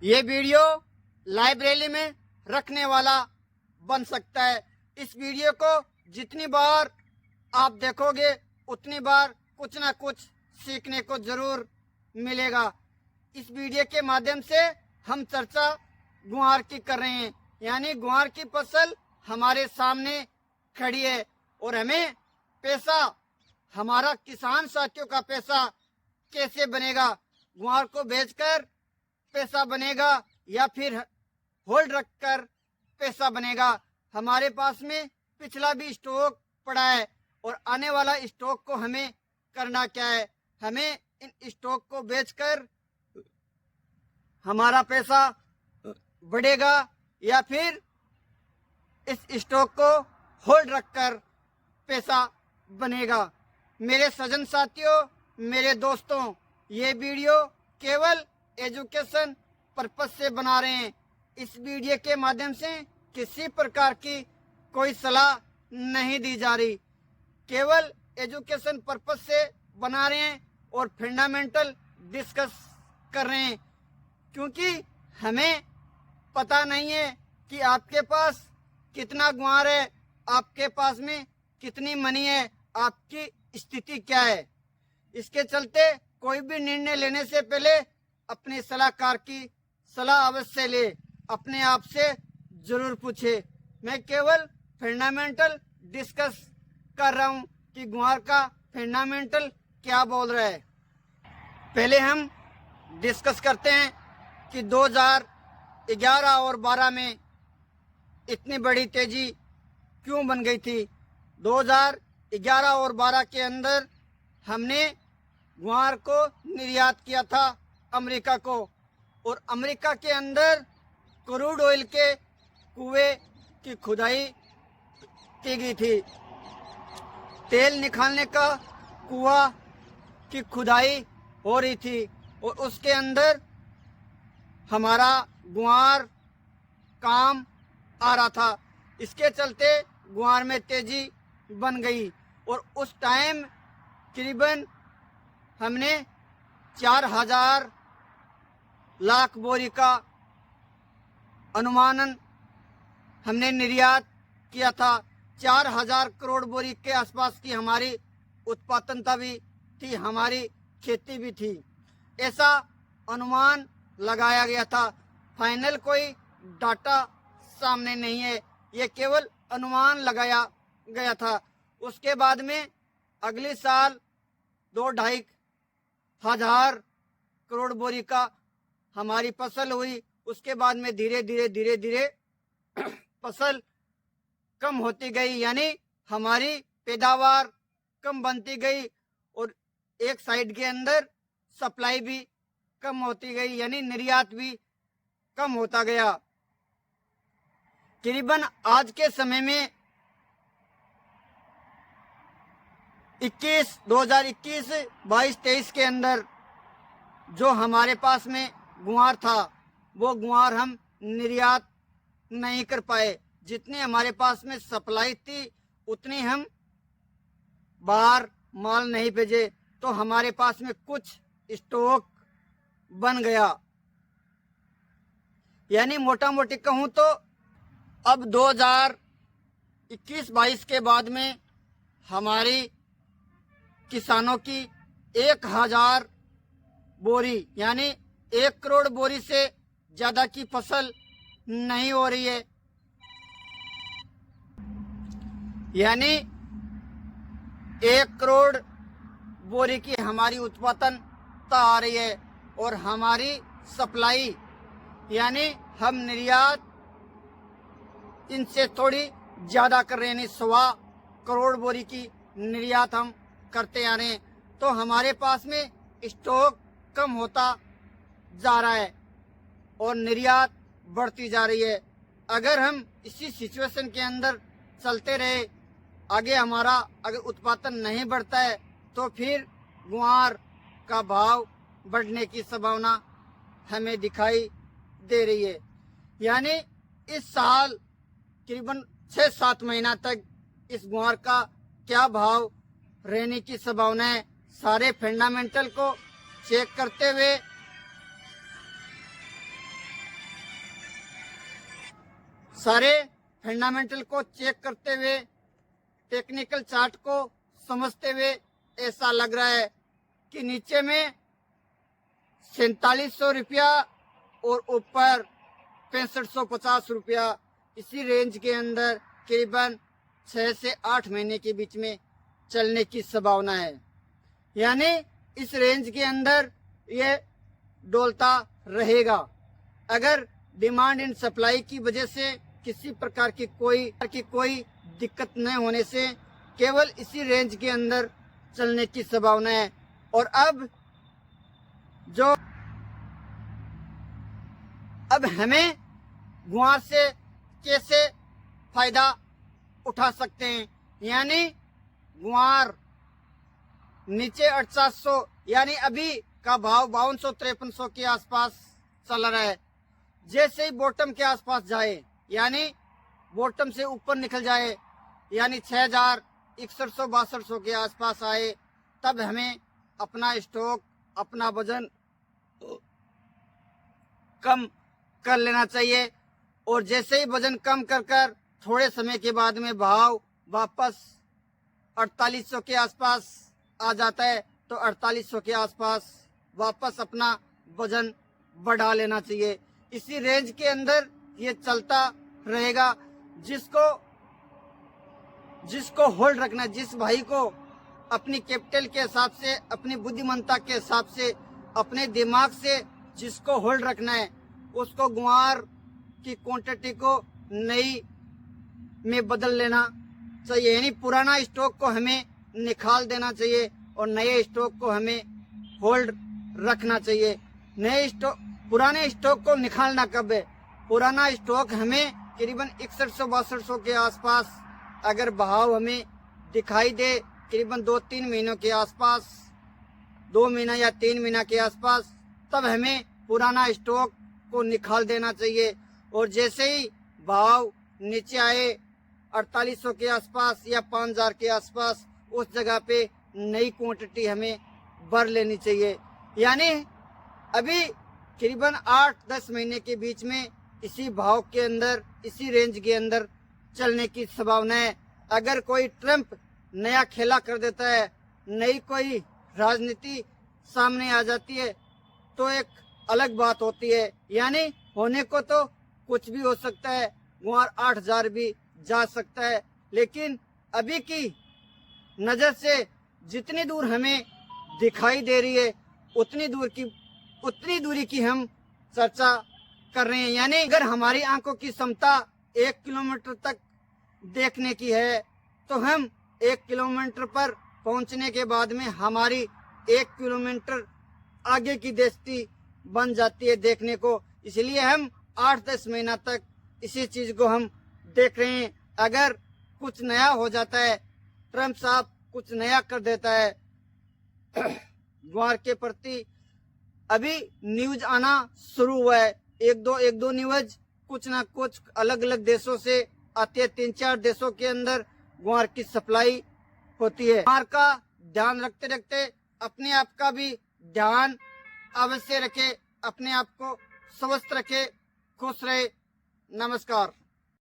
ये video library में रखने वाला बन सकता है। इस वीडियो को जितनी बार आप देखोगे उतनी बार कुछ ना कुछ सीखने को जरूर मिलेगा। इस वीडियो के माध्यम से हम चर्चा गुआर की कर रहे हैं, यानी गुआर की फसल हमारे सामने खड़ी है और हमें पैसा, हमारा किसान साथियों का पैसा कैसे बनेगा, गुआर को बेचकर पैसा बनेगा या फिर होल्ड रखकर पैसा बनेगा। हमारे पास में पिछला भी स्टॉक पड़ा है और आने वाला स्टॉक को हमें करना क्या है, हमें इन स्टॉक को बेचकर हमारा पैसा बढ़ेगा या फिर इस स्टॉक को होल्ड रखकर पैसा बनेगा। मेरे सज्जन साथियों, मेरे दोस्तों, ये वीडियो केवल एजुकेशन पर्पस से बना रहे हैं। इस वीडियो के माध्यम से किसी प्रकार की कोई सलाह नहीं दी जा रही, केवल एजुकेशन पर्पस से बना रहे हैं और फंडामेंटल डिस्कस कर रहे हैं, क्योंकि हमें पता नहीं है कि आपके पास कितना गुआर है, आपके पास में कितनी मनी है, आपकी स्थिति क्या है। इसके चलते कोई भी निर्णय लेने से पहले अपने सलाहकार की सलाह अवश्य ले, अपने आप से जरूर पूछे। मैं केवल फंडामेंटल डिस्कस कर रहा हूँ कि गुआर का फंडामेंटल क्या बोल रहा है। पहले हम डिस्कस करते हैं कि 2011 और 12 में इतनी बड़ी तेजी क्यों बन गई थी। 2011 और 12 के अंदर हमने गुआर को निर्यात किया था अमेरिका को, और अमेरिका के अंदर क्रूड ऑयल के कुएं की खुदाई की गई थी। तेल निकालने का कुआं की खुदाई हो रही थी और उसके अंदर हमारा गुआर काम आ रहा था। इसके चलते गुआर में तेजी बन गई और उस टाइम करीबन हमने 4000 लाख बोरी का अनुमानन हमने निर्यात किया था। 4000 करोड़ बोरी के आसपास की हमारी उत्पादनता भी थी, हमारी खेती भी थी, ऐसा अनुमान लगाया गया था। फाइनल कोई डाटा सामने नहीं है, ये केवल अनुमान लगाया गया था। उसके बाद में अगले साल 2-2.5 हजार करोड़ बोरी का हमारी फसल हुई। उसके बाद में धीरे धीरे फसल कम होती गई, यानी हमारी पैदावार कम बनती गई और एक साइड के अंदर सप्लाई भी कम होती गई, यानी निर्यात भी कम होता गया। करीबन आज के समय में 2021, 22, 23 के अंदर जो हमारे पास में गुआर था वो गुआर हम निर्यात नहीं कर पाए। जितनी हमारे पास में सप्लाई थी उतनी हम बाहर माल नहीं भेजे, तो हमारे पास में कुछ स्टॉक बन गया। यानी मोटा मोटी कहूँ तो अब 2021-22 के बाद में हमारी किसानों की 1000 बोरी यानी 1 करोड़ बोरी से ज्यादा की फसल नहीं हो रही है। यानी 1 करोड़ बोरी की हमारी उत्पादनता आ रही है और हमारी सप्लाई यानी हम निर्यात इनसे थोड़ी ज़्यादा कर रहे हैं, यानी 1.25 करोड़ बोरी की निर्यात हम करते आ रहे हैं। तो हमारे पास में स्टॉक कम होता जा रहा है और निर्यात बढ़ती जा रही है। अगर हम इसी सिचुएशन के अंदर चलते रहे, आगे हमारा अगर उत्पादन नहीं बढ़ता है तो फिर गुआर का भाव बढ़ने की संभावना हमें दिखाई दे रही है। यानी इस साल करीबन 6-7 महीना तक इस गुआर का क्या भाव रहने की संभावना है, सारे फंडामेंटल को चेक करते हुए सारे फंडामेंटल को चेक करते हुए, टेक्निकल चार्ट को समझते हुए ऐसा लग रहा है कि नीचे में 4700 रुपया और ऊपर 6550 रुपया, इसी रेंज के अंदर करीबन 6 से 8 महीने के बीच में चलने की संभावना है। यानी इस रेंज के अंदर ये डोलता रहेगा। अगर डिमांड एंड सप्लाई की वजह से किसी प्रकार की कोई दिक्कत न होने से केवल इसी रेंज के अंदर चलने की संभावना है। और अब हमें गुआर से कैसे फायदा उठा सकते हैं। यानी गुआर नीचे 800 यानी अभी का भाव 5200-5300 के आसपास चल रहा है। जैसे ही बॉटम के आसपास जाए, यानी बॉटम से ऊपर निकल जाए, यानी 6100-6200 के आसपास आए, तब हमें अपना स्टॉक, अपना वजन कम कर लेना चाहिए। और जैसे ही वजन कम कर थोड़े समय के बाद में भाव वापस 4800 के आसपास आ जाता है, तो 4800 के आसपास वापस अपना वजन बढ़ा लेना चाहिए। इसी रेंज के अंदर ये चलता रहेगा। जिसको होल्ड रखना है, जिस भाई को अपनी कैपिटल के हिसाब से, अपनी बुद्धिमत्ता के हिसाब से, अपने दिमाग से जिसको होल्ड रखना है, उसको गुआर की क्वांटिटी को नई में बदल लेना चाहिए। यानी पुराना स्टॉक को हमें निकाल देना चाहिए और नए स्टॉक को हमें होल्ड रखना चाहिए। पुराने स्टॉक को निकालना कब है? पुराना स्टॉक हमें करीबन 6100-6200 के आसपास अगर भाव हमें दिखाई दे, करीबन 2-3 महीनों के आसपास, 2 महीना या 3 महीना के आसपास, तब हमें पुराना स्टॉक को निकाल देना चाहिए। और जैसे ही भाव नीचे आए 4800 के आसपास या 5000 के आसपास, उस जगह पे नई क्वांटिटी हमें भर लेनी चाहिए। यानी अभी करीबन 8-10 महीने के बीच में इसी भाव के अंदर, इसी रेंज के अंदर चलने की संभावना है। अगर कोई ट्रम्प नया खेला कर देता है, नई कोई राजनीति सामने आ जाती है, तो एक अलग बात होती है। यानी होने को तो कुछ भी हो सकता है, गुआर 8000 भी जा सकता है। लेकिन अभी की नजर से जितनी दूर हमें दिखाई दे रही है, उतनी दूरी की हम चर्चा कर रहे हैं। यानी अगर हमारी आंखों की क्षमता 1 किलोमीटर तक देखने की है, तो हम 1 किलोमीटर पर पहुंचने के बाद में हमारी 1 किलोमीटर आगे की दृष्टि बन जाती है देखने को। इसलिए हम 8-10 महीना तक इसी चीज को हम देख रहे हैं। अगर कुछ नया हो जाता है, ट्रम्प साहब कुछ नया कर देता है गुआर के प्रति, अभी न्यूज आना शुरू हुआ है। एक दो न्यूज कुछ ना कुछ अलग अलग देशों से आती है। 3-4 देशों के अंदर गुआर की सप्लाई होती है। गुआर का ध्यान रखते रखते अपने आप का भी ध्यान अवश्य रखे, अपने आप को स्वस्थ रखे, खुश रहे। नमस्कार।